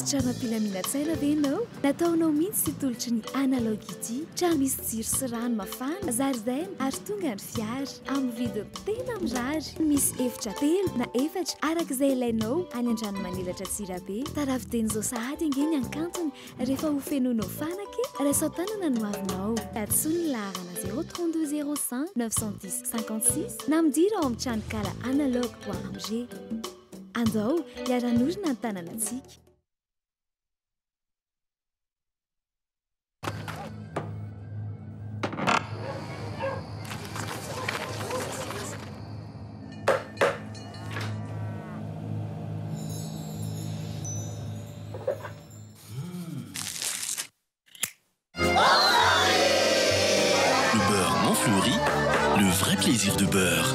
trano ampilaminatsaina ve ianao nataonao mihitsy sy tolotry ny analogy ity trano misy jiro sy rano mafana zaridaina ary tonga ny fiara amin'ny vidiny tena mirary misy efitra telo na efatra arak'izay ilainao any an-dranomanilatra Tsirabe taraviten'izao sahady angeny ankantony rehefa ho fenonao fanaka raisao tanana no avinao tatsoa ny laharana 032 05 910 56 na midira ao amin'ny tranokala analogue .amg andao hiara-norina ny tanànantsika. Le beurre Montfleury, le vrai plaisir de beurre.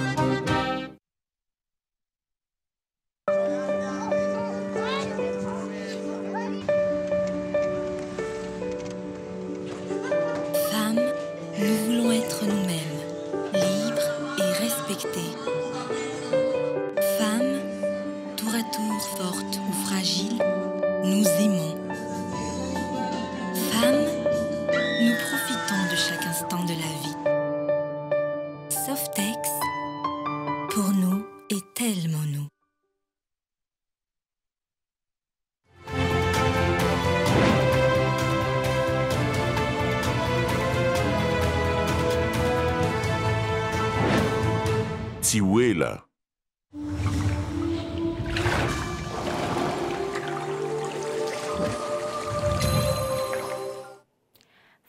Tiwela.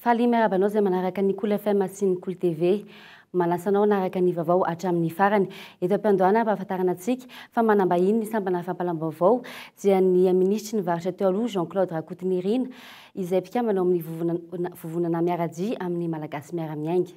Faly miarabanao izay manaraka ny Cool FM sy ny Cool TV manasanao naraka ny vaovao hatramin'ny farany eto am-piandohana ampahafantarana antsika fa manambahiny ny sambana fampalam-baovao dia ny ministra ny varitra teo aloha Jean-Claude Rakotonerina izay mpikambana amin'ny vovonana miaradia amin'ny malagasy miara-miainga.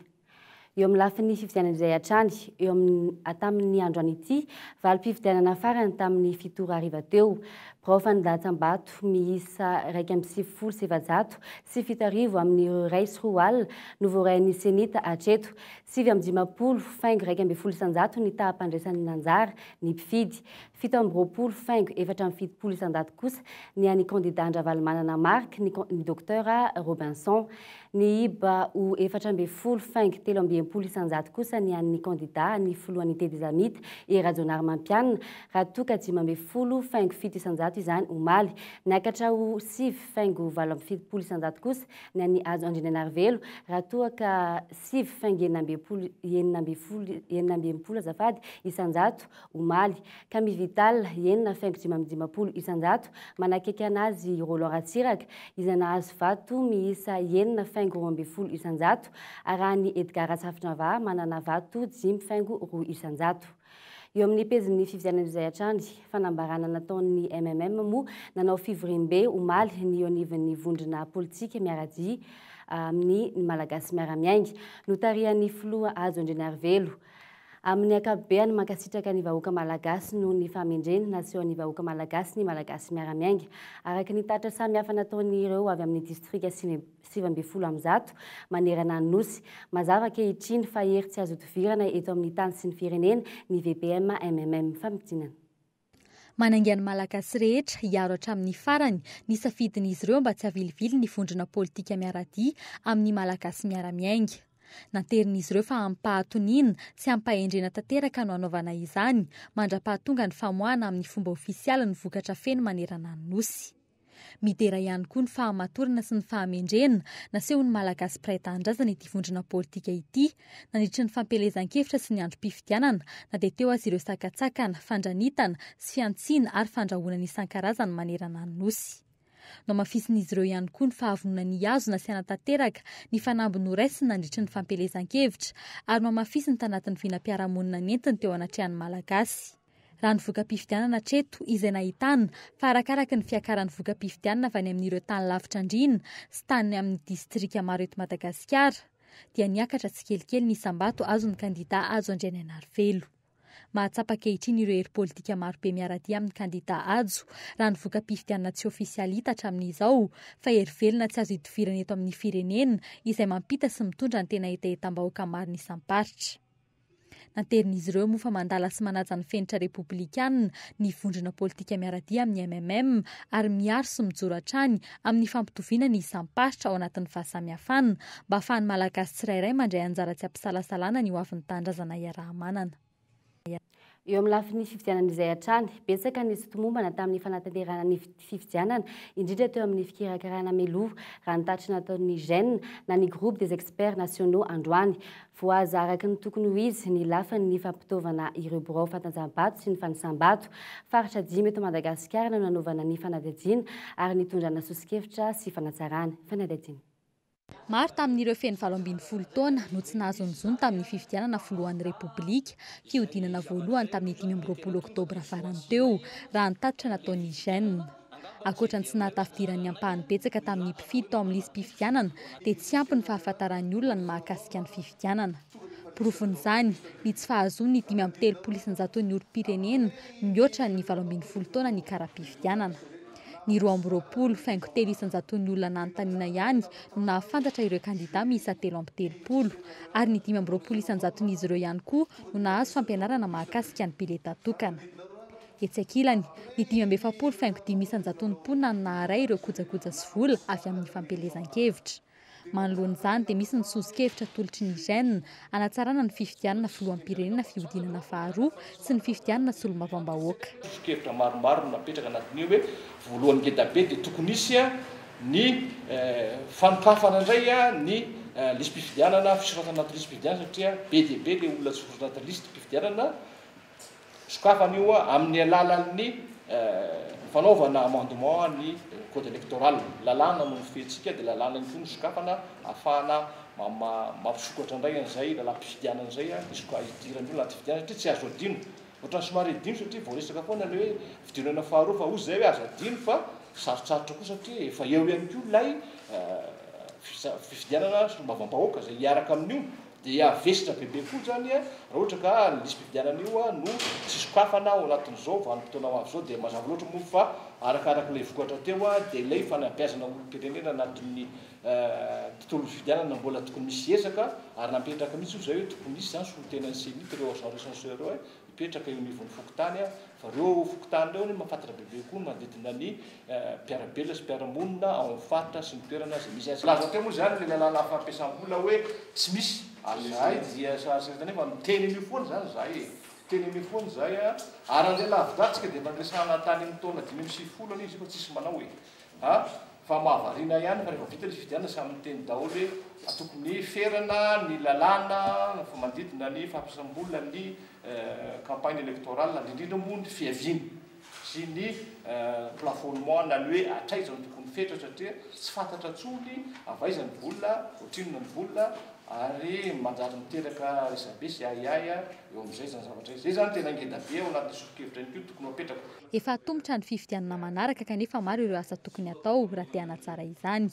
Eo amin'ny lafiny fifidianana izay hatrany eo amin'ny tamin'ny andro an'ity valim-pifidianana farany tamin'ny 7 hariva teo Profany Datsambato miisa 1,700 sy 7 amin'ny ray sy roa alina no voarain'ny senita hatreto 7,20 faingo 1,100 ny taham-pandresan'ny nanjara ny mpifidy 7,20 kosa ny an'ny candidat Andravalimanana Marc ny docteur Robinson ny iba ho 4,20 kosa ny an'ny candidat ny filohan'ny Tedy Zamita Erajonary Mampianina raha toa ka 10,7 izany omaly niakatra ho 7,70 kosa ny an'ny Azo Andrinanarivelo raha toa ka 7,90 azafady isanjato omaly ka mivital 9,10 manakaiky anazy Roland Ratsiraka izay nahazo vato miisa 9,20 arahany Edgar Ratsafintravà manana vato 5,20. Eo amin'ny pezin'ny fifidianana izay hatrany fanambarana nataon'ny MMM moa nanao fivorim-be omaly ny eo anivon'ny vondrona politika miaradia amin'ny malagasy miara-miainga notarian'ny filoha Azo Andrinarivelo. Amin'ny ankapobeny mankasitraka ny vahoaka malagasy noho ny famendreny naseho ny vahoaka malagasy ny malagasy miara-miainga araka ny tatra samihafa nataon'ireo avy amin'ny distrika 7,10 manerana ny nosy mazava ankehitriny fa hery tsy azo tovirana eto amin'ny tany sy ny firenena ny VPM MMM fampitsinana. Manangiany malagasy rehetra hiaro hatramin'ny farany ny safidin'izy ireo mba tsy havilivily ny vondrona politika miaradia amin'ny malagasy miara-miainga. Nanterin'izy ireo fa ampahatonina sy ampahendrena tanteraka no anaovana izany mandra-pahatonga ny famoahana amin'ny fomba ofisialy ny vokatra feno manerana ny nosy. Midera ihany koa ny fahamatorana sy ny fahamendrena nasehon'ny malagasy mpiray tanindrazana ity vondrona politika ity nandritra ny fampelezan-kevitra sy ny androm-pifidianana na dia teo azy ireo sakatsakana, fandranitana sy fiantsiana ary fandrahoana isan-karazany manerana ny nosy. No mafisin'izy ireo ihany koa ny fahavonona ny azo nasiana tanteraka ny fanamby noraisina nandritra ny fampelezan-kevitra ary mamafisiny tanatin'ny vinam-piarahamonina nentiny teo anatrehan'ny malagasy. Raha ny voka-pifidianana treto izay nahitana fa arakaraka ny fiakaran'ny voka-pifidianana avy any amin'ireo tany lavitra andrina sy tany amin'ny distrika maro eto Madagasikara dia niakatra tsy kelikely ny isambato azo ny kandida Azo Andrinanarivelo. Mahatsapa ankehitriny ireo hery politika maro be miaradia amin'ny kandida Azo raha ny voka-pifidianana tsy ofisialita hatramin'izao fa hery velona tsy azo idivirana eto amin'ny firenena izay mampita sy mitondra ny tena etaetam-bahoaka maro ny isam-paritra. Naterin'izy ireo moa fa mandala sy manaja ny fenitra republikanina ny vondrona politika miaradia amin'ny MMM ary miaro sy mijoro hatrany amin'ny fampitoviana ny isampahitra ao anatin'ny fahasamihafana mba ahafahan'ny malagasy tsirairay mandray anjara tsy ampisalasalana ny ho avin'ny tandrazana iaraha-manana. Eo amin'ny lafiny fifidianan'izay hatrany, betsaka ny sotomombana tamin'ny fanatanterana ny fifidianana, indrindra teo amin'ny fikirakarana meloa raha nitatry nataon'ny GEN na ny groupe des experts nationaux androany. Voaza araky ny tokony ho izy ny lafiny ny fampitaovana ireo birao fatanjaham-bato sy ny fanisam-bato. Faritra 10 eto Madagasikara no nanaovana ny fanadihadiana ary nitondrana sosikevitra sy fanatsarana. Fanadihadiana. Maro tamin'ireo feno 70 taona no tsy nahazo nizony tamin'ny fifidianana foloan'ny repoblika fihodinana voalohany tamin'ny 15 oktobra farany teo raha nitatitra nataon'ny GEN. Akoatra ny tsy nahatafidiran'ny ampahany betsaka tamin'ny mpifidy tao amin'ny lisy mpifidianana dia tsy ampy ny fahafantaran'ny olona ny mahakasika ny fifidianana. Porofon'izany ny tsy fahazoany 530 isanjaton'ny olom-pirenena mihoatra ny 70 taona ny kara-pifidianana. Ny 20 faingo 3 isanjaton'ny olona nanontaniana ihany no nahafantatra ireo kandida miisa 330 ary ny 15 isanjaton'izy ireo ihany koa no nahazo fampianarana mahakasika ny bileta tokana. Etsy ankilany, ny 17 faingo 5 isanjaton'ny mponina no naharay ireo kojakoja sy vola avy amin'ny fampelezan-kevitra. Manoloan'izany dia misy ny sosi-kevitra tolotry ny GEN hanatsarana ny fifidianana filoham-pirenena fihodinana faharoa sy ny fifidianana solombavam-bahoaka. Sosi-kevitra maromaro napetraka anatin'io hoe voalohany ngedabe dia tokony isy ny fanokafana indray ny lisy mpifidianana fisoratana anaty lisy mpifidianana satria be dia be ilay olona soratana anaty lisy mpifidianana sokafana io amin'ny alalan'ny fanaovana amendement ny code électoral. Lalàna no fihetsika dia lalàna iny koa no sokafana ahafahana mampisokatra indray an'izay lalam-pifidianana izay idiran'ny olona anaty fifidianana satria tsy azo adino. Ohatrany somary adino satria vao resaka foana ilay hoe fidirana faharoa fa ozy izay hoe azo adino fa sarotsarotra koa satria efa eo ihany koa ilay fifidianana solombavam-bahoaka izay hiaraka amin'io dia avesitra bebe koa zany raha ohatra ka lisy mpifidianana io no tsy sokafana ao anatin'izao vanim-potoana avy izao dia mazava loatra moa fa arakaraka ilay vokatra teo dia ilay fanabeazana olom-pirenena anatin'ny tontolo fifidianana mbola tokony misy ezaka ary napetraka mihitsy izay hoe tokony misy zany solontenan'ny senitra ireo agent recenseur ireo mipetraka eo anivon'ny fokotany fa ireo fokotany ireo mahafantatra bebe koa manodidina ny mpiarabelona sy mpiaramonina ao amin'ny faritra sy ny toerana izay misy azy. Laza teo moa zany ilay lalàna fampiasam-bola hoe tsy misy zahay dia sahasaitany fa miteny an'io foana zany zahay teny an'io foana zahay ary an'izay lavidatsika dia mandresana tany amin'ny taona 570 any izy fa tsisy manao hoe fa mahavariana ihany fa rehefa vita ny fifidianana samy miteny daholo hoe tokony ferana ny lalàna fa manodidina ny fampiasam-bola ny campagne électorale indrindra moa ny fiaviana sy ny plafonnement na ny hoe atraizany tokony fetra satria tsy fantatra tsony avaizany vola otrinona ny vola ary manjary miteraka resabe sy ahiahy eo amin'izay zany zavatra izay zany tena ngedabe ao anatin'ny sosi-kevitra ihany koa tokony apetraka. Efa tombotra ny fifidianana manaraka kanefa maro ireo asa tokony atao raha te hanatsara izany.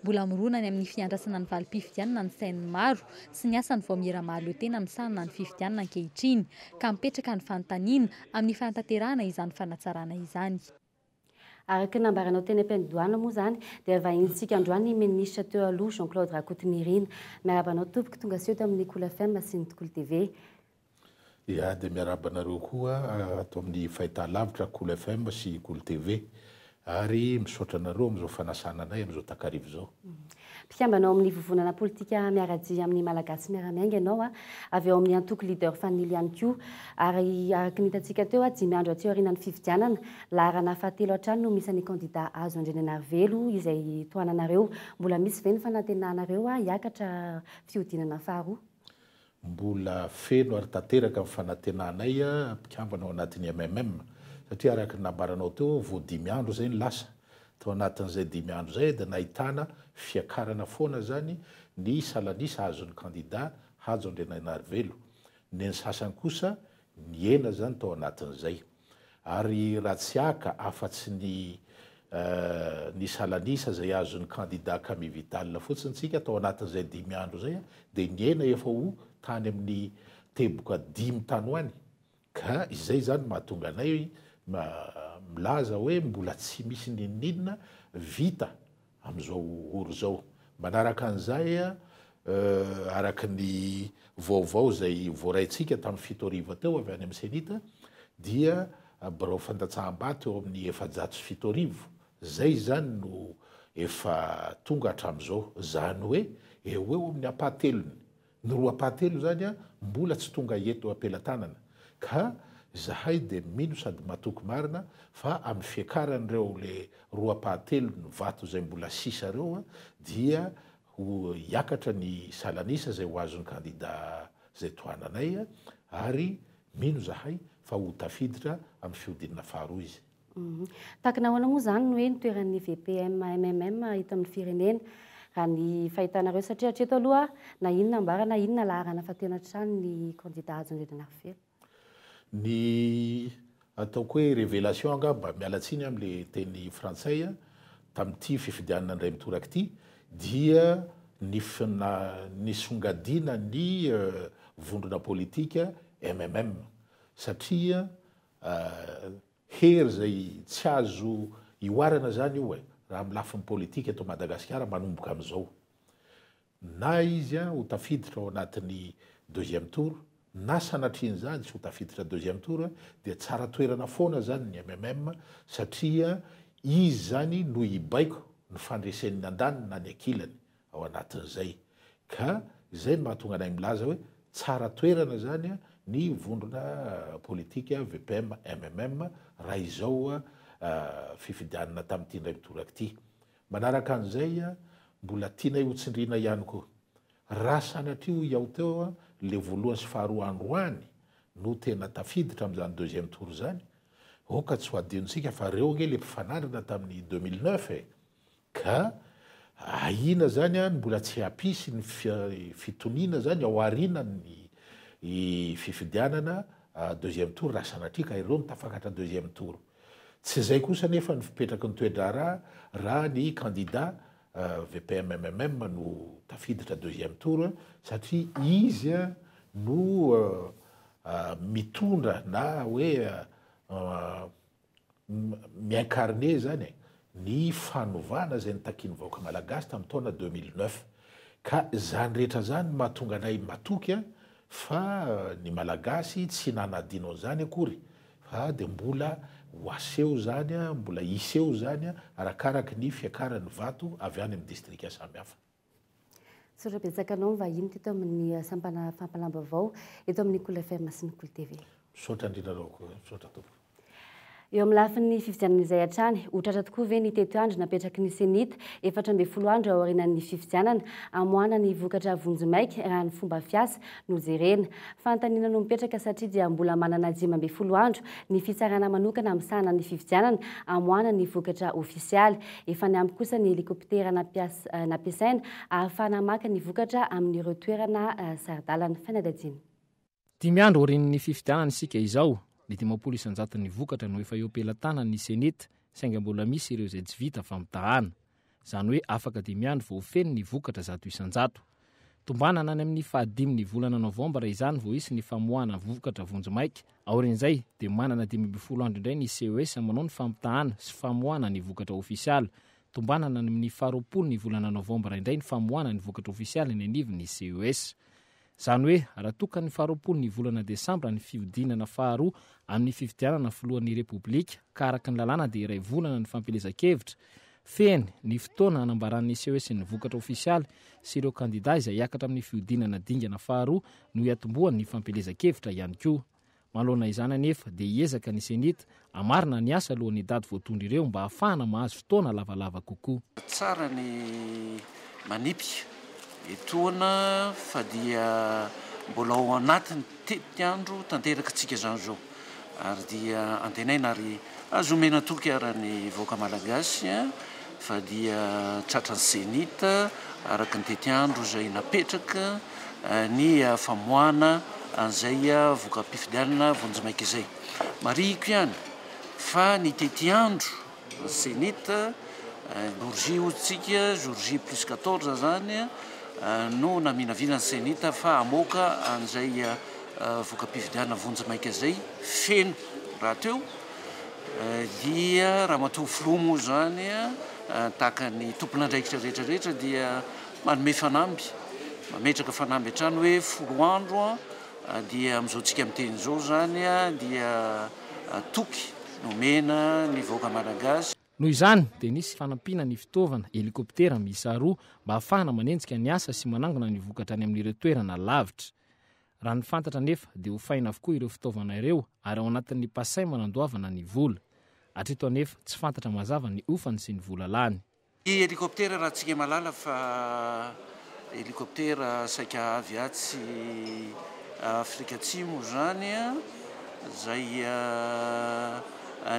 Mbola mironany amin'ny fiandrasana ny valim-pifidianana ny sain'ny maro sy ny asany vao miara-mahaleo tena misanana ny fifidianana ankehitriny ka mipetraka ny fanontaniana amin'ny fanatanterahana izany fanatsarana izany. Araky nambaranao teny am-pianidoana moa zany dia vahintsika androany ministra teo aloha Jean-Claude Rakotonirina miarabanao tompoky tonga sy eto amin'ny Cool FM sy ny Tokolo TV. Ia dia miarabanareo koa atao amin'ny fahitalavitra Cool FM sy Cool TV ary misaotra anareo amin'izao fanasana anay amin'izao takarivo izao. Mpikambanao amin'ny vovonana politika miaradia amin'ny malagasy miaramiainga ianao avy eo amin'ny antoko leader fanily ihany koa ary araky ny hitantsika teo 10 andro aty aorianan'ny fifidianana laharana fahatelo hatrany no misy ny kandida azo andrenanarivelo izay toananareo mbola misy ve ny fanantenanareo hiakatra fihodinana faharoa. Mbola feno ary tanteraka amin'ny fanantenanay mpikambanao anatin'ny MMM satria araky nambaranao teo vao 5 andro zay ny lasa tao anatin'izay 5 andro zay dia nahitana fiakarana foana zany ny salanisa azon'ny kandida hajo andrenanarivelo. Ny sasany kosa ny ena zany tao anatin'izay ary raha tsy aka afatsy ny salanisa zay azon'ny kandida Camille Vital fotsiny tsika tao anatin'izay 5 andro zay dia ny ena efa ho tany amin'ny teboka 5 tany hoany ka izay zany mahatonga anay milaza hoe mbola tsy misy ninina vita amin'izao oro zao. Manaraka an'izay araky ny vaovao zay voaraintsika tamin'ny fito arivo teo avy any amin'ny senita dia birao fandatsaham-bato eo amin'ny 750 zay zany no efa tonga hatramin'izao zany hoe eo amin'ny apahatelony ny roa apahatelo zany a mbola tsy tonga eto apelatanana ka zahay de mino sady matoky marina fa amin'ny fiakaran'ireo le roa apahatelo ny vato zay mbola sisa reo dia hiakatra ny salanisa zay ho azon'ny kandida zay toananay ary mino zahay fa ho tafiditra amin'ny fiodinana faharoa izy. Takana ahoana moa zany no hoe ny toeran'ny VPM MMM hita amin'ny firenena raha ny fahitanareo satria hatreto aloha na inona ambara na inona laharana fa tena trano ny kandida azo an'Redinarifely. Ny ataoko hoe révélation angamba mialatsiny amin'le teny frantsay tamin'ity fifidianana ndray mitoraka ity dia ny songadina ny vondrona politika MMM satria hery zay tsy azo ioarana zany io raha amin'ny lafin'ny politika eto Madagasikara manomboka amin'izao na izy ho tafiditra ao anatin'ny deuxième tour na sanatriany zany tsy ho tafiditra deuxième tour dia tsara toerana foana zany ny MMM satria izy zany no ibaiko ny fandresen'ny andaniny na ny ankilany ao anatin'izay ka zay mahatonga anay milaza hoe tsara toerana zany ny vondrona politika VPM MMM raha izao fifidianana tamin'ity ndray mitoraka ity manaraka an'izay mbola tianay ho tsindriana ihany koa raha sanatrio iaho teo le voalohany sy faharoa androany no tena tafiditra amin'izany deuxième tour zany oka tsy ho adinontsika fa reo nge le mpifanarina tamin'ny 2009 ka ahina zany mbola tsy hapisy ny fitoniana zany ao arinany fifidianana deuxième tour raha sanatria ka ireo mitafakatra deuxième tour tsy zay kosa nefa ny fipetraky ny toedrara raha ny candidat VPM MMM no tafiditra deuxième tour satria izy no mitondra na hoe miincarné zany ny fanovana zay nitakiany vahoaka malagasy tamin'ny taona 2009 ka zany rehetra zany mahatonga anay matoky fa ny malagasy tsy nanadino an'izany akory fa de mbola ho aseho zany mbola iseho zany arakaraky ny fiakaran'ny vato avy any amin'ny distrika samihafa. Sora betsaka anao vahiny teto amin'ny sampana fampalambavao eto amin'ny Kool FM sy ny Kool TV. Misaotra indrindra misaotra tompo. Eo amin'ny lafin'ny fifidianana izay hatrany, otratra tokoa ve ny teto andro napetraky ny senita 14 andro ao aorianan'ny fifidianana amoana ny vokatra vonjimaiky raha ny fomba fiasa no jerena. Fanontaniana no mipetraka satria dia mbola manana 15 andro ny fitsarana manokana amin'ny sahana ny fifidianana amoana ny vokatra ofisialy. Efa ny ampy kosa ny helikoptera nampiasaina ahafahana maka ny vokatra amin'ireo toerana saradalana. Fanadajiny. 10 andro aorian'ny fifidianana isika izao. Ny 10 ny vokatra no efa eo pelatana ny senita sainga mbola misy ireo zay tsy vita fa mitahana. Zany hoe afaka 10 andro vao feno ny vokatra 100%. Tombanana any amin'ny 15 volana novambra izany vao isy ny famoahana vokatra vonjimaiky. Aorin'izay dia manana 12 andro indray ny CES manao ny famitahana sy famoahana ny vokatra ofisialy. Tombanana amin'ny 20 ny volana novambra indray ny famoahana ny vokatra ofisialy ny anivon'ny CES. Zany hoe raha tokany 20 ny volana desambra ny fiodinana faharoa amin'ny fifidianana filohan'ny repoblika ka araka ny lalàna dia iray volana ny fampelezan-kevitra feny ny fotoana hanambaran'ny CES ny vokatra ofisialy sy ireo kandida izay hiakatra amin'ny fiodinana dingana faharoa no hiatombohan'ny fampelezan-kevitra ihany koa. Manoloana izany anefa dia hiezaka ny senita amarina ny asa alohan'ny dady voatondra ireo mba ahafahana mahazo fotoana lavalava kokoa. Tsara ny manipy etoana fa dia mbola ao anatiny tety andro tanteraka tsika zany zao ary dia antenaina ary azomena toky arany vahoaka malagasy fa dia tratran'ny senita araka ny tety andro zay napetraka ny famoahana an'izay voka-pifidianana vonjimaiky izay. Mariko ihany fa ny tety andro senita jour J otsika jour J plus 14 zany no naminavinany senita fa amoaka an'izay voka-pifidianana vonjimaiky izay feno raha teo dia raha matoa filomo zany tahaka ny tompon'andraikitra rehetrarehetra dia manome fanamby mametraka fanamby atrany hoe folo andro dia ami'izao-tsika miteny zao zany dia toky nomena ny vahoaka malagasy. Noho izany dia nisy fanampina ny fitaovana helikoptera miisa 2 mba hahafahana manenjika ny asa sy manangona ny vokatra any amin'ireo toerana lavitra. Raha ny fantatra nefa dia ho faina avokoa ireo fitaovana ireo ary ao anatin'ny pasay manandoavana ny vola. Hatreto anefa tsy fantatra mazava ny ofany sy ny vola lany. I helikoptera raha tsika malala fa helikoptera saika avy atsy Afrika Atsimo zany zay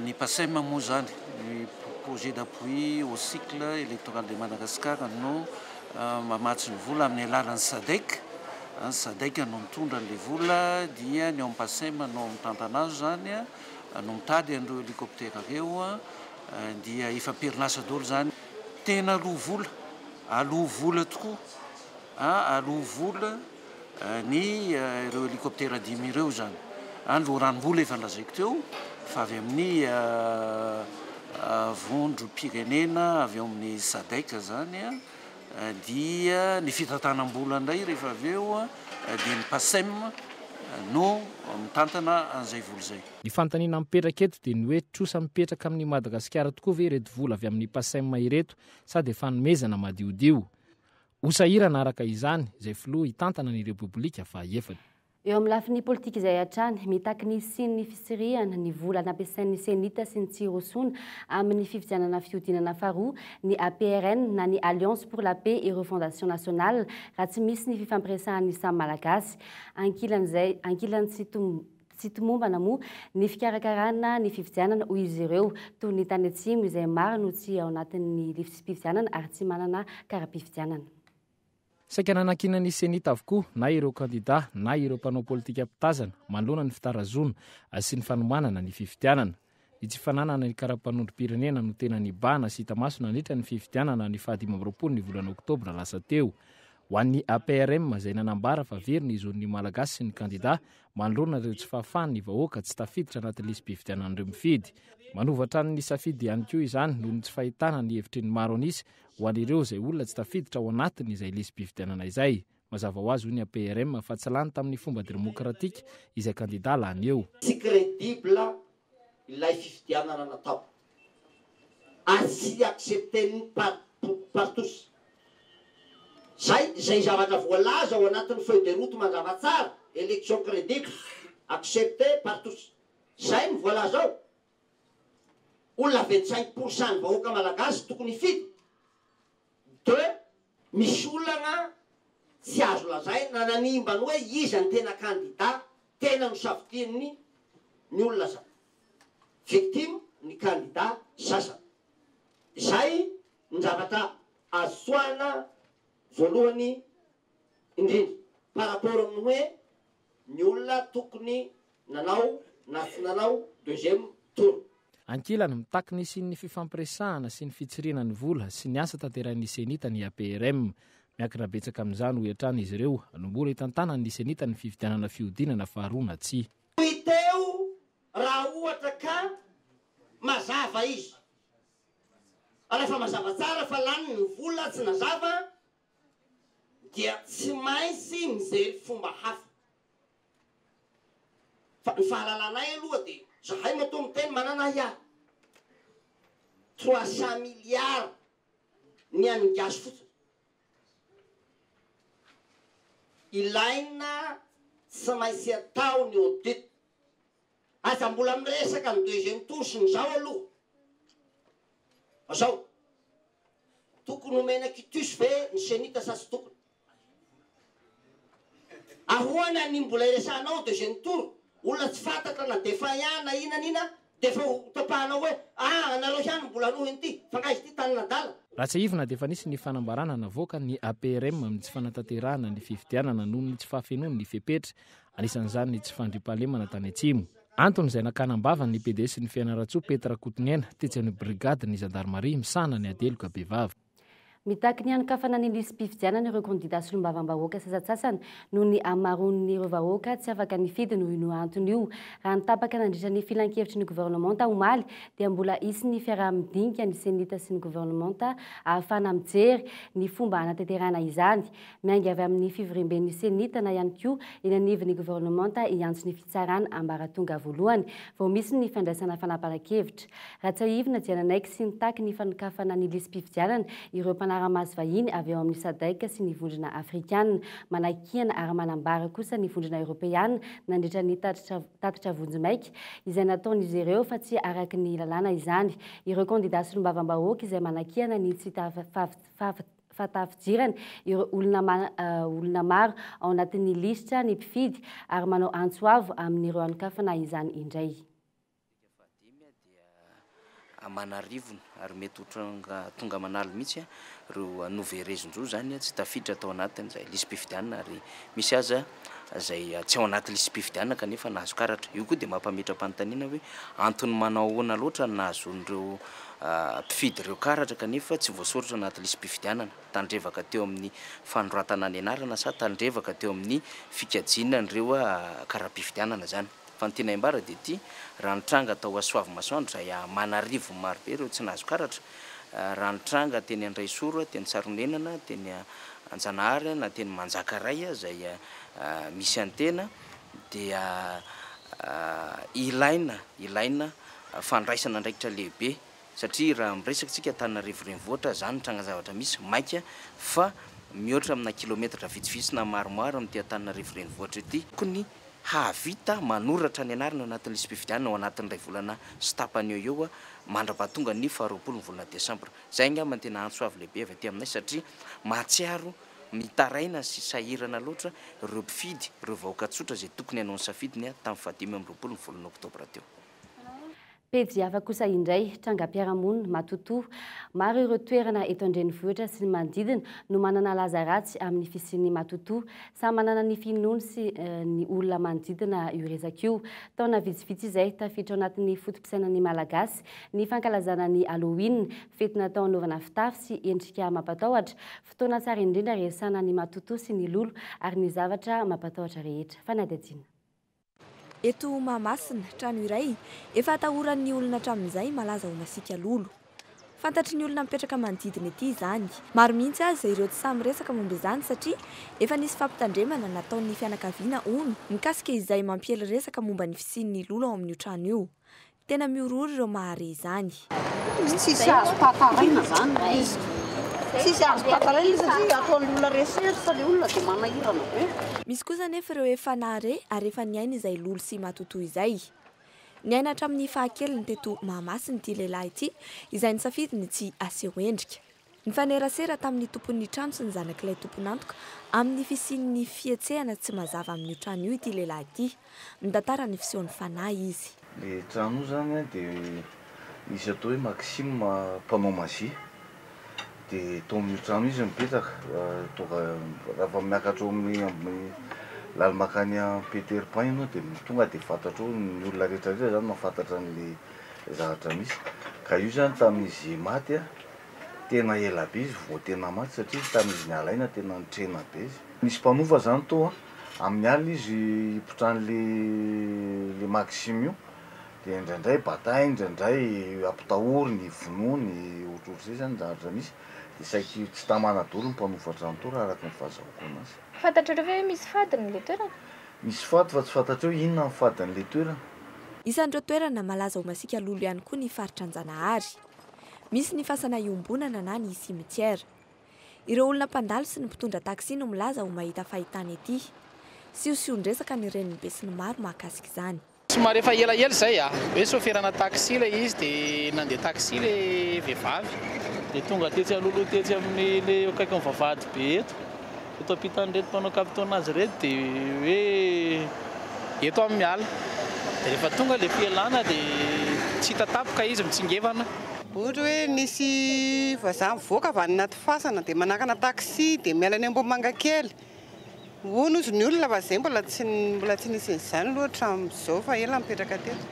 ny PASEM moa zany ny projet d'appui au cycle électoral de Madagascar no mamatsy ny vola amin'ny alalan'ny SADC. SADC no mitondra le vola dia ny ao amin'ny PASEM no mitantana azy zany no mitady an'ireo helikoptera ireo dia efa perinasa daholo zany. Tena aloha vola tokoa aloha vola ny ireo helikoptera 10 ireo zany. Andro ranom-bola efa lazaiko teo fa avy amin'ny vondro pirenena avy ao amin'ny SADC zany dia ny fitantanam-bola indray rehefa avy eo dia ny PASEM no mitantana an'izay vola izay. Ny fanontaniana mipetraka eto dia ny hoe trosa mipetraka amin'ny Madagasikara tokoa ve ireto vola avy amin'ny PASEM ireto sady fanomezana madiodio. Hosahirana araka izany izay filoha hitantana ny Repoblika fahaefatra. Eo amin'ny lafin'ny politika izay hatrany mitaky ny siny fisiriana ny vola nampiasain'ny senita sy ny tsirosoana amin'ny fifidianana fiodinana faharoa ny APRN na ny Alliance pour la paix et refondation nationale raha tsy misy ny fifampiresahan'ny samy malagasy ankilan'ny tsy tomombana moa ny fikarakarana ny fifidianana hoy izy ireo toy ny tany atsimo izay maro no tsy ao anatin'ny fifidianana ary tsy manana kara-pifidianana. Saika nanankiana ny senita avokoa na ireo kandida na ireo mpanao politika mpitazana manoloana ny fitarazona sy ny fanomanana ny fifidianana. Ny tsy fananana ny kara-panondrom-pirenena no tena nibahana sy hita maso nandritra ny fifidianana ny 20 ny volana Oktobra lasa teo. Ho an'ny APRM izay nanambara fa very ny zon'ny malagasy sy ny kandida manoloana ireo tsy fahafahan'ny vahoaka tsy tafiditra anaty lisy mpifidianan'ireo mifidy. Manovatra ny safidy ihany koa izany noho ny tsy fahitana ny hevitry ny maro anisy ho an'ireo izay olona tsy tafiditra ao anatiny izay lisy mpifidianana izay. Mazava ho azy ho ny APRM fa tsy lany tamin'ny fomba demokratika izay kandida lany eo. Tsy crédible ilay fifidianana natao. Asi accepten'ny par tous. Zay zavatra voalaza ao anatin'ny feuille de route mazava tsara, élection crédible, accepté par tous. Zay ny voalaza ao. Olona 25% ny vahoaka malagasy tokony hifidy. 2, misy olana tsy azo lazay nananimbany hoe izy ny tena kandida, tena nosafidian'ny ny olona zany. Victime ny kandida sasany. Zay ny zavatra azoana voalohany indrindra par rapport amin'ny hoe ny olona tokony nanao na tsy nanao deuxième tour. Ankilany mitaky ny sy ny fifampiresahana sy ny fitsirina ny vola sy ny asa tanteran'ny senita ny APRM. Miankina betsaka amin'izany ho hiatrana izy ireo anombola hitantana ny senita ny fifidianana fiodinana faharoa na tsy. Teo raha ohatra ka mazava izy. Rehefa mazava tsara fa lany ny vola tsy nazava dia tsy maintsy mijery fomba hafa. Ny fahalalanay aloha dia zahay matoa miteny manana ia 300 milliards ny an'ny gasy fotsiny. Ilaina tsy maintsy atao ny audit. Aza mbola miresaka ny deuxième tour sy ny zao aloha. Zao tokony omena kitusy ve ny senita sa tsy tokony. Ahoana ny mbola iresanao deuxième tour olona tsy fantatra na defa ihana inanina defa tapahanao hoe anareo ihany mbola roa ity fangaizy ty tany nadala. Raha tsy ivona dia efa nisy ny fanambarana navoaka ny APRM amin'ny tsy fanatanterahana ny fifidianana noho ny tsy fahafenoany ny fepetra anisan'izany ny tsy fandrimpahalemana tany atsimo. Antony izay nakanambavany ny PDS ny Fianarantsoa Petra Kotonena tetsy amin'ny brigade ny gendarmerie misana ny adeloka Bevava. Mitaky ny anokafana ny lisy mpifidianana ireo kandida sy lombavam-bahoaka sasatsasany noho ny amaron'ireo vahoaka tsy afaka nifidy noho io antony io. Raha nitapaka nandritra ny filan-kevitry ny gouvernemanta omaly dia mbola isy ny fiaraha-midinika ny senita sy ny gouvernemanta ahafana mijery ny fomba hanatanterahana izany. Miainga avy amin'ny fivoriam-ben'ny senita na ihany koa eny anivon'ny gouvernemanta hiantso ny fitsarana ambaratonga voalohany vao misy ny fandraisana fanapahan-kevitra. Raha tsy ahivina dia nanaiky sy nitaky ny fanokafana ny lisy mpifidianana ireo maso vahiny avy eo amin'ny SADC sy ny vondrona afrikanina, manakihana ary manambara kosa ny vondrona europeanina nandritra ny tatitra vonjimaika izay nataon'izy ireo fa tsy araky ny lalàna izany. Ireo kandida sy lombavam-bahoaka izay manakihana ny tsy fatafidirana ireo olona maro ao anatin'ny lisitra ny mpifidy ary manao antsoavo amin'ireo anokafana izany indray. Manarivona ary mety tonga manalo mihitsy reo noverezindro zany tsy tafiditra atao anatiny zay lisy mpifidianana ary misy aza zay tsy ao anaty lisy mpifidianana kanefa nahazo karatra. Io koa dia mampametra-panontaniana hoe antony manao ahoana loatra nahazon'ireo mpifidy ireo karatra kanefa tsy voasoratra anaty lisy mpifidianana. Tandrevaka teo amin'ny fanoratana ny anarana sa tandrevaka teo amin'ny fikajiana an'ireo kara-mpifidianana zany. Fa ny tena iambara dia ity raha nitranga atao Asoavy Masoandro zay Manarivo maro be ireo tsy nahazo karatra. Raha nitranga teny Andraisoro, teny Tsaronenana, teny Anjanahary na teny Manjakaray zay misy antena dia ilaina fandraisana andraikitra lehibe satria raha miresaka tsika Antananarivo renivohitra zany nitranga zavatra misy maika fa mihoatra amina kilometatra vitsivitsy na maromaro amin'ity Antananarivo renivohitra ity kony havita manoratra ny anarana anatin'ny lisy mpifidianana ao anatin'ny ray volana sy tapany eo mandra-pahatonga ny 20 ny volana Desambra. Zay angamba tena antsoavy lehibe avy aty aminay satria mahatsiaro mitaraina sy sahirana loatra ireo mpifidy ireo vahoaka tsotra zay tokony hanao ny safidiny tamin'ny 25 ny volana Oktobra teo. Pejy hafa kosa indray trangam-piarahamonina matotoa maro ireo toerana eto an-drenivohitra sy ny manodidina no manana laza ratsy amin'ny fisian'ny matotoa. Samy manana ny finoany sy ny olona manodidina io resaka io. Taona vitsivitsy izay tafiditra ao anatin'ny fotom-pisainan'ny malagasy ny fankalazana ny Halloween, fety natao anaovana fitafy sy endrika mampatahotra. Fotoana tsara indrindra resana ny matotoa sy ny lolo ary ny zavatra mampatahotra rehetra. Fanadadiana. Eto Mahamasina, trano iray, efa atahoran'ny olona hatramin'izay malaza ho masika lolo. Fantatry ny olona mipetraka manodidina ety izany. Maro mihitsy aza ireo tsy samy resaka momba izany satria efa nisy fampitandremana nataon'ny fianakaviana ono mikasika izay mampiely resaka momba ny fisian'ny lolo ao amin'io trano io. Tena miorory ireo mahare izany. Tsisy azo patarina zany. Tsisy azo patarina satria ataon'ny olona resetra ilay olona dia manahirana be. Misy kosa nefa ireo efa nahare ary efa niaina izay lolo sy matotoa izay. Niaina hatramin'ny fahakeliny teto Mahamasina ity lehilahy ity izay nisafidiny tsy aseho endrika. Nifanerasera tamin'ny tompon'ny trano sy ny zanak'ilay tompon'antoka amin'ny fisian'ny fietsehana tsy mazava amin'ny trano io ity lehilahy ity. Mitantara ny fisehon'ny fanahy izy. Le trano zany dia izy atao hoe Maxime mpanao mazie. Dia tao amin'ny trano izy mipetraka raha miakatra amin'ny lalimakany Peter Pan ianao dia tonga dia fantatro ny olona rehetrarehetra zany mahafantatra n'le zavatra misy. Ka io zany tamin'izy maty tena ela be izy vao tena maty satria tamin'izy nialaina tena nitrena be izy. Misy mpanova zany tao amin'ny alina izy ipotran'le Maxime io dia indraindray bataille, indraindray ampitahoriny, vonoiny, ohatrohatr'izay zany zavatra misy. Dia saiky tsy tamanadoro ny mpanova trano tao raha araka ny fahazahoako anazy. Fantatrareo hoe misy fadiny le toerana? Misy fady fa tsy fantatreo inona ny fadin'le toerana. Isan'ireo toerana malaza ho masika lolo ihany koa ny faritra Anjanahary. Misy ny fasana iombonana na ny cimetière. Ireo olona mpandalo sy ny mpitondra taksi no milaza ho mahita fahitana ety. Siosion-dresaka ny reniny be sy ny maro mahakasika izany. Somary efa elaela zay hoe soferana taksi ilay izy dia nandeha taksi ilay vehivavy dia tonga tetsy alolo tetsy amin'ny akaikin'ny vavahady be eto ampitan'ireto mpanao kapitaona azy reto dia hoe eto amin'ny ala dia rehefa tonga ilay fialana dia tsy hita tapoka izy mitsingevana. Ohatra hoe nisy vazaha mivoaka avy any anaty fasana dia manakana taksi dia miala any Ambohimanga kely. Hono izy ny olona fa izay mbola tsy nisy izany loatra amin'izao fa ela mipetraka teto.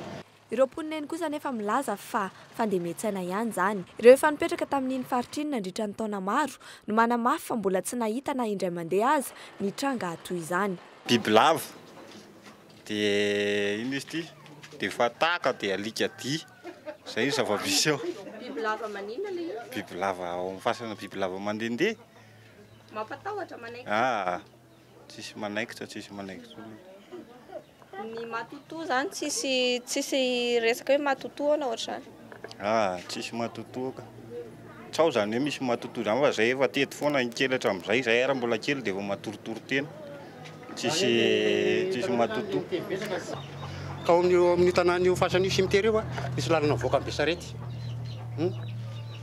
ireo mponineny kosa nefa milaza fa fandemetsaina ihany zany ireo efa nipetraka tamin'iny faritriny nandritra ny taona maro no manamafy fa mbola tsy nahita na indray mandeha azy ny tranga atoy izany. Bibilava dia ino izy ity dia fataka dia alika dy zay zava-misy eo. Bibilava manina le bibilava ao amin'ny fasana bibilava mandendeha mampatahotra manaikitra tsisy manaikitra tsisy manaikitra. Ny matotoa zany tsisy resaka hoe matotoa na ohatrany. Tsisy matotoa ka. Tsao zany hoe misy matotoa zany fa zay efa teto foana nikelatra amin'izay zay ara mbola kely dia efa matorotoro tena. Tsisy matotoa. Ka amin'ny tanàn'io fasan'io cimetière io misy lalana voaka amin'ny Besarety.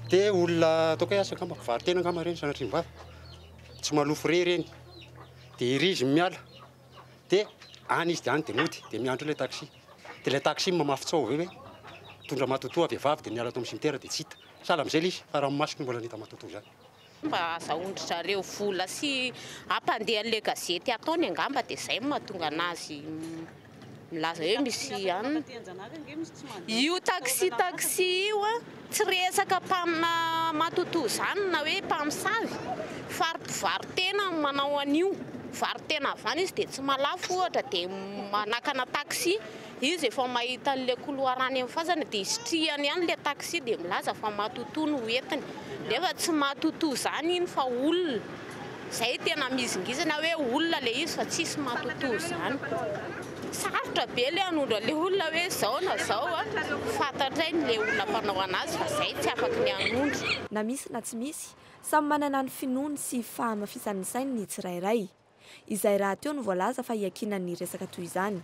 Dia olona ataoko hoe asa angamba varitena angamba reny sanatria mivavy. Tsy malofo reny. Dia irizy miala. Dia any izy dia any dia mody dia miandro ilay taxi. Dia ilay taxi mamafy tsao hoe tondra matotoa vehivavy dia miala ato amin'ny cimetière dia tsy hita. Sahala amin'izay izy fa raha masoko mbola nita matotoa zany. Mba azaondritrareo vola sy ampandehan'ilay gazety ataony angamba dia izay mahatonga anazy milaza hoe misy anina. Io taxi io tsy resaka mpamina matotoa zany na hoe mpamosavy fa mpivaritena manao an'io. Varitena avany izy dia tsy malafo ohatra dia manakana taxi izy efa mahita an'ilay couloir any amin'ny fasana dia isotrihany ihany ilay taxi dia milaza fa matotoa no entiny nefa tsy matotoa zany iny fa olona zay tena mizingizana hoe olona le izy fa tsisy matotoa zany. Sarotra be le anondra le olona hoe zao na zao fantatray le olona mpanao anazy fa zay tsy afaka ny anondra. Na misy na tsy misy samy manana ny finoany sy fahamafisan'ny sainy ny tsirairay. Izay raha teo no voalaza fa hiakinan'ny resaka toy izany.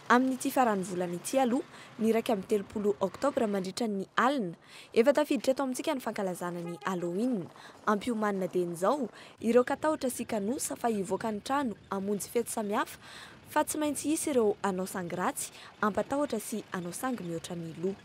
Amin'ity faran'ny volana ity aloha ny 30 Oktobra mandritra ny alina efa tafiditra eto amintsika ny fankalazana ny Halloween. Ampiomanina dieny izao ireo katahotra sy kanosa fa hivoaka ny trano hamonjy fety samihafa fa tsy maintsy hisy ireo anao sangratsy ampatahotra sy anao sangy mihoatra ny loha.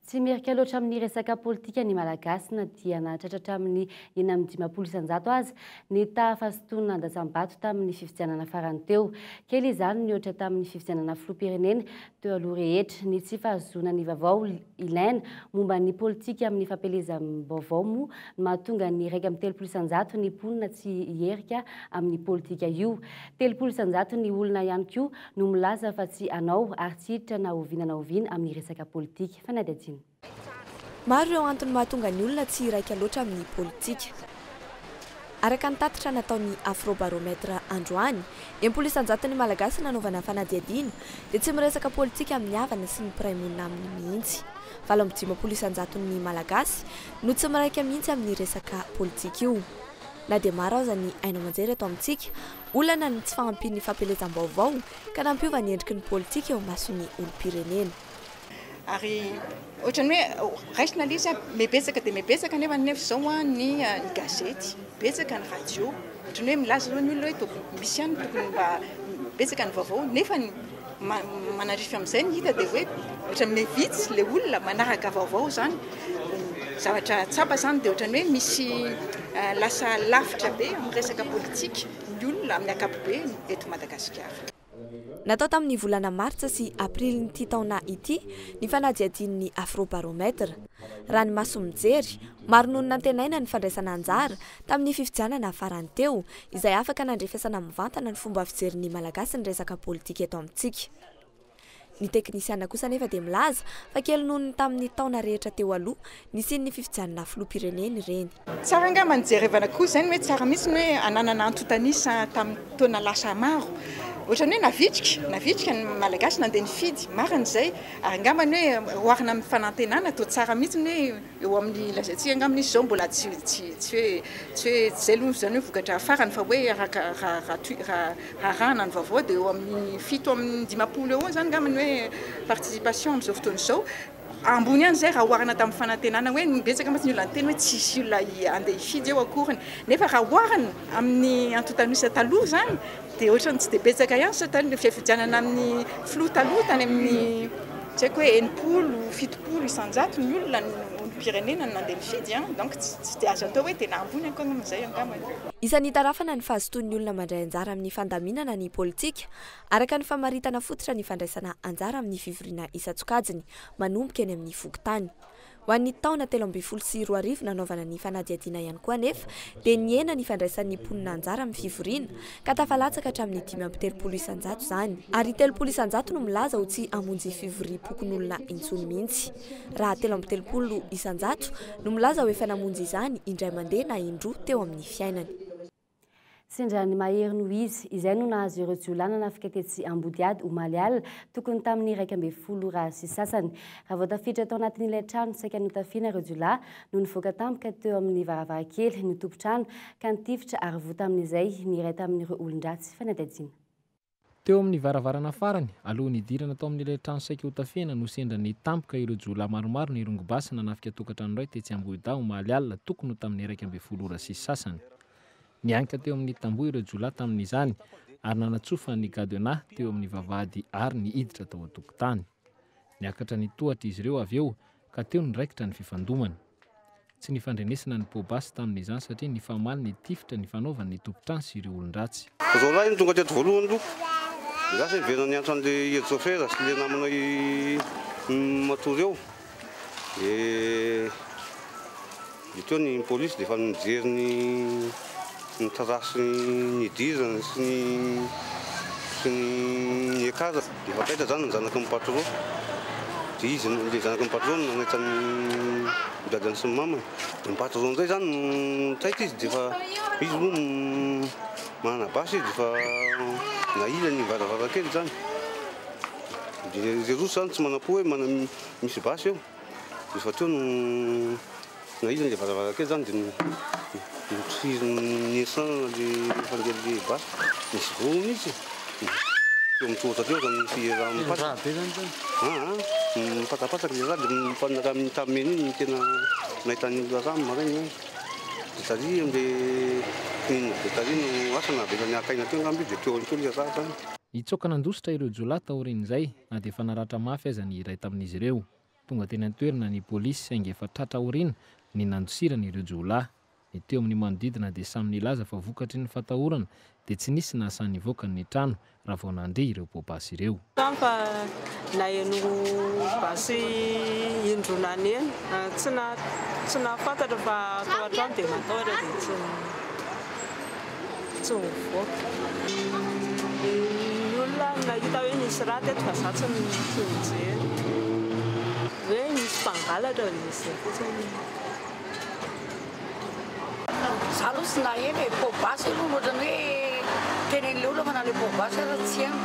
Tsy merika loatra amin'ny resaka politika ny malagasy na dia nahatratra amin'ny 950 azy ny tahafasotonana an-dasambato tamin'ny fifidianana farany teo. Kely izany nihoatra tamin'ny fifidianana filoham-pirenena teo aloha rehetra. Ny tsy fahazona ny vaovao ilaina momba ny politika amin'ny fampelezam-baovao moa no mahatonga ny 130 ny mponina tsy hierika amin'ny politika io. 30 ny olona ihany koa no milaza fa tsy anao ary tsy hiditra na oviana na oviana amin'ny resaka politika. Fanadadina. Maro ireo antony mahatonga ny olona tsy hiraika loatra amin'ny politika. Araka ny tatitra nataon'ny Afrobarometra androany, 70% ny malagasy nanaovana fanadihadiana dia tsy miresaka politika amin'ny havana sy ny piraimonina amin'ny mihitsy. 75% ny malagasy no tsy miraika mihitsy amin'ny resaka politika io. Na dia maro aza ny haino aman-jery eto amintsika, olana ny tsy fahampian'ny fampelezam-baovao ka nampiova ny endriky ny politika eo mason'ny olom-pirenena. Ary ohatrany hoe raisina ilay izy mibetsaka dia mibetsaka nefa zao ny gazety, betsaka ny radio, ohatrany hoe milaza ny olona hoe misy ihany tokony mba betsaka ny vaovao nefa manarify amin'izay ny hita dia hoe ohatrany mivitsy ilay olona manaraka vaovao zany. Zavatra tsapa zany dia ohatrany hoe misy lasa lavitra be amin'ny resaka politika ny olona amin'ny akapobe eto Madagasikara. Natao tamin'ny volana Martsa sy Aprilin'ity taona ity ny fanadihadian'ny Afrobarometra. Raha ny maso mijery, maro noho nantenaina ny fandraisana anjara tamin'ny fifidianana farany teo izay afaka nandrefesana mivantana ny fomba fijerin'ny malagasy ny resaka politika eto amintsika. Ny teknisiana kosa nefa dia milaza fa kely noho ny tamin'ny taona rehetra teo aloha nisian'ny fifidianana filoham-pirenena ireny. Tsara angamba nijerevana koa izany hoe tsara mihitsy hoe ananana antotanisa tamin'ny taona lasa maro. Ohatrany hoe navitrika ny malagasy nandeha nifidy marina izay ary angambany hoe oharina amin'ny fanantenana toa tsara mihitsy hoe eo amin'ny lazatsika angambany izy zao mbola tsy hoe zay aloha zany hoe vokatra farany fa hoe rahana ny vaovao dia eo amin'ny 7 amin'ny 50 eo zany angambany hoe participation amin'izao fotoana izao. Ambony ihany zay raha oharina tamin'ny fanantenana hoe nibetsaka matsy ny olona anteny hoe tsisy olona andeha hifidy eo akoriny nefa raha oharina amin'ny antotanisa taloha zany dia ohatrany tsy dia betsaka ihany sao tany fifidianana amin'ny filoha taloha tany amin'ny tsy haiko hoe 700 ny olona firenena nandeha nifidy donc tsy dia azo atao hoe tena ambony ankony amin'izay angamany. Isan'ny tarafana ny fahazotoan'ny olona mandray anjara amin'ny fandaminana ny politika araka ny famaritana fototra ny fandraisana anjara amin'ny fivoriana isan-tsokajiny manomboka eny amin'ny fokontany. Ho an'ny taona 2024 nanaovana ny fanadihadiana ihany koa anefa dia niena ny fandraisan'ny mponina anjara amin'ny fivoriana ka tafalatsaka hatramin'ny 530 isan-jato izany ary 30 isan-jato no milaza ho tsy hamonjy fivoriam-pokon'olona intsony mihitsy. Raha 30 isan-jato no milaza ho efa namonjy izany indray mandeha na indroa teo amin'ny fiainany. Sindrany mahery no izy, izay no nahazo ireo jiolana nafika tetsy Ambodiady omaly alina tokony tamin'ny 12 raha sy sasany. Raha vao tafiditra tao anatin'ilay trano saika notafiana ireo jiolahy no nivoaka tampoka teo amin'ny varavarankely ny tompotrano ka nitifitra ary vo tamin'izay niray tamin'ireo olon-dratsy fanadihadiana. Teo amin'ny varavarana farany alohan'ny idirana tao amin'ilay trano saika hotafiana no sendra nitampoka ireo jiolahy maromaro ny rongobasy nanafika tokantrano iray tetsy Ambodiady omaly alina tokony tamin'ny 12 raha sy sasany. Nianka teo amin'ny tamboho ireo jiolahy tamin'izany ary nanatsofa ny gadona teo amin'ny vavahady ary ny hiditra tao an-tokotany. Niakatra ny tohatra izy ireo avy eo ka teo niraikitra ny fifandomana. Tsy nifandrenesana ny pobasy tamin'izany satria nifamaly ny tifitra ny fanaovany ny tompotrano sy ireo olon-dratsy. Zao lahy tonga teto voalohany aloha. Lasa hiverina ny antso an'ilay head-chauffeur sy le namanao matory eo. Teo ny polisy dia efa mijery ny tarasy ny dirana sy ny ekara dia efa kaitra zany ny zanaky ny patron. Dia izy le zanaky ny patron nanaitra ny dadany sy ny mamany. Ny patron zay zany no tsaitra izy dia efa izy moa manana basy izy dia efa naila ny varavarankely zany. Dia zay roso zany tsy manam-po hoe misy basy eo. Dia efa teo no naila ny varavarankely zany dia ny esana le fandeha le basy misy voa mihitsy. Teo mitohatra teo zany fiheraha mipatapataka le raha dia mifanaka amin'ny tameny iny tena nahitany rano maraina. Dia taria am'le fininana dia taria no asana avela ny akaina teo ngamby dia teo teo le raha zany. Nitsoaka nandositra ireo jiolahy taorian'izay na dia efa naratra mafy aza ny iray tamin'izy ireo. Tonga teny an-toerana ny polisy saingy efa tratra aoriana ny nandosirana ireo jiolahy. Ny teo amin'ny manodidina dia samy nilaza fa vokatry ny fatahorana dia tsy nisy nahasan'ny voakany ny trano raha vao nandre ireo pobasy ireo. Fa naheno basy indronany eny tsy nafantatra fa atao an-trano dia matahotra dia tsy mivoaka. Ny olona nahita hoe nisy raha teto fa za tsy mijery hoe misy mpangalatra misy fotsiny. Za aloha sy naheno pobasy aloha ohatrany hoe tenen'le olona fa na le pobasy aza tsy haino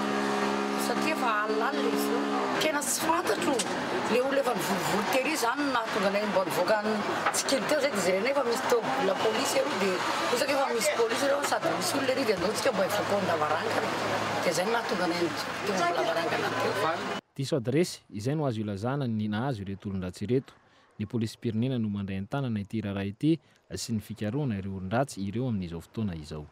satria efa alalina izy io. Tena tsy fantatro le olona efa nivorivory tery zany nahatonga anay mba nivoaka tsy kely teo zay dia zay reny efa misy la polisy aloha dia bosaka efa misy polisy ireo sady misy olona ery dia andaontsika mba hivoaka ao an-davarangana dia zay nahatonga anay teo am-lavarangana teo. Diso adresy izay no azo ilazana ny nahazo ireto olon-dratsy ireto. Ny polisym-pirenena no mandray an-tanana ity raharaha ity sy ny fikaroana ireo olon-dratsy ireo amin'izao fotoana izao.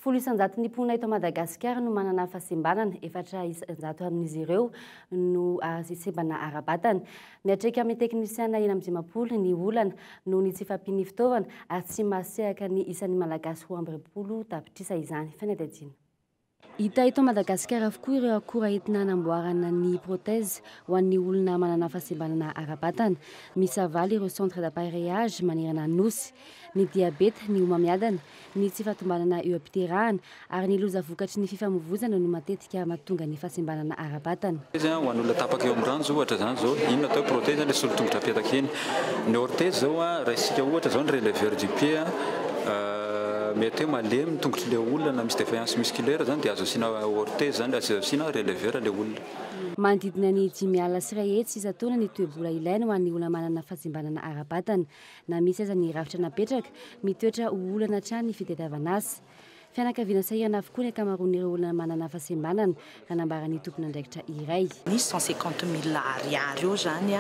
10 mponina eto Madagasikara no manana fahasembanana 400 amin'izy ireo no sembana ara-batana. Miatrika amin'ny teknisiana 160 ny olana no ny tsy fampiany fitaovana ary tsy masehaka ny isan'ny malagasy 20 tapitrisa izany fanadihadiana. Hita eto Madagasikara avokoa ireo akora entina hanamboarana ny protèze ho an'ny olona manana fahasembanana ara-batana. Misy avaly ireo centre d'appareillage manerana nosy, ny diabeta, ny homamiadana, ny tsy fahatombanana eo am-piterahana ary ny loza vokatry ny fifamoivoizana no matetika mahatonga ny fahasembanana ara-batana. Ho an'olona tapaka eo amin'ny rano zao ohatra zany zao inona atao protèze le solotongotra apetaka eny. Ny orthèse zao raha isika ohatra zao ny releveur du pied mety hoe malemy tongotry le olona na misy défaillance musculaire zany dia azo asiana orthèse zany azo asiana releveur le olona. Manodidina ny 5 alina sy 1 hetsy isan-taona ny toe-bola ilaina ho an'ny olona manana fahasembanana ara-batana na misy aza ny rafitra napetraka mitoetra ho olana hatrany ny fitadiavana azy. Fianakaviana sahirana avokoa ny ankamaroan'ireo olona manana fahasembanana raha nambarany tompona andraikitra iray. Ny 150 000 ariary eo zany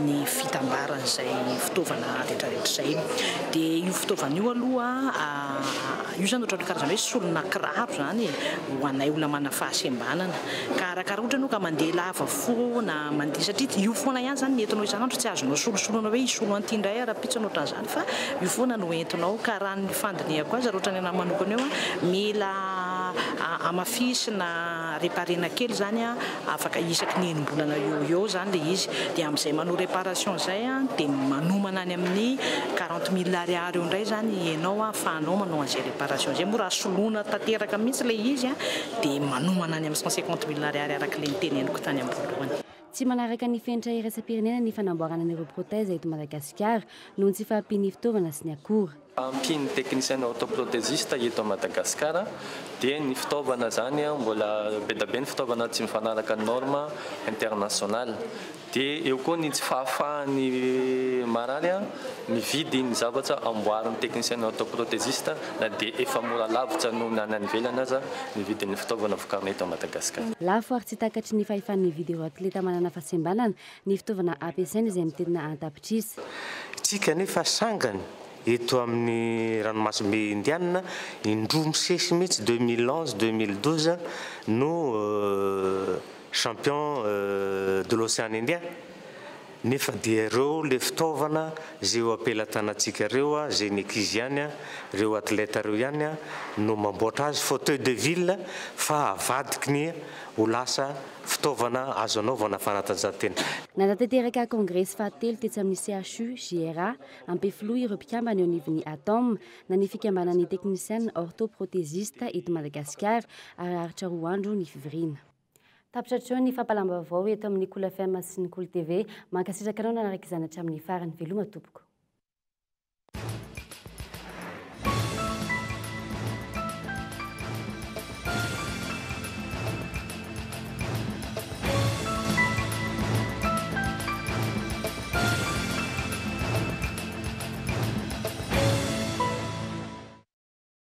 ny fitambaran'izay fitaovana rehetrarehetra izay. Dia io fitaovana io aloha io zany ohatran'ny karazana hoe solona kiraro zany ho anay olona manana fahasembanana. Ka arakaraka ohatra anao ka mandeha lava foana mandeha satria io foana ihany zany nentinao isan'andro tsy azonao solosolona hoe isolo an'ity indray ara-pitsana ohatran'izany fa io foana no entinao ka raha ny fandinihako azy ohatran'ny anahy manokana eo mila amafisina réparena kely zany afaka isaky ny enim-bolana eo zany le izy dia amin'izay manao réparation zay dia manomana any amin'ny 40 000 ariary eo indray zany ianao afahanao manao an'izay réparation zay moa raha solona tanteraka mihitsy le izy dia manomana any amin'ny 150 000 ariary araka le niteneniko tany am-boalohany. Tsy manaraka ny fenitra iraisam-pirenena ny fanamboarana an'ireo protèze eto Madagasikara noho tsy fahampiany fitaovana sy ny akora. Ampiny technicien orthoprothésiste eto Madagasikara dia ny fitaovana zany mbola be da be ny fitaovana tsy mifanaraka norme internationale. Dia eo koa ny tsy fahafahan'ny marary mividy ny zavatra amboarin'ny technicien orthoprothésiste na dia efa mora lavitra noho ny any ivelany aza mividy ny fitaovana vokarina eto Madagasikara. Lafo ary tsy takatry ny fahefan'ny mividy ireo atleta manana fahasembanana ny fitaovana ampiasaina izay mitedina an-tapitrisa. Tsika nefa sangany eto amin'ny ranomasimbe indianina indroa misesy mihitsy 2011-2012 no champion de l'océan Indien. Nefa dia ireo le fitaovana zay ho ampelatanantsika ireo zay ny ankizy ihany ireo atleta ireo ihany no mamboatra azy fauteuil de ville fa avadiky ny ho lasa fitaovana azo anaovana fanatanjahantena. Natateraka congrès fahatelo tetsy amin'ny CHU JRA ampifiloha ireo mpikambana eo anivon'ny ATOM na ny fikambanan'ny technicien orthoprothésiste eto Madagasikara ary aritra 2 andro ny fivirina. Tapitratro ny fampalamba vaovao eto amin'ny Cool FM sy ny Cool TV mankasitraka anao nanaraka izany hatramin'ny farany veloma tompoko.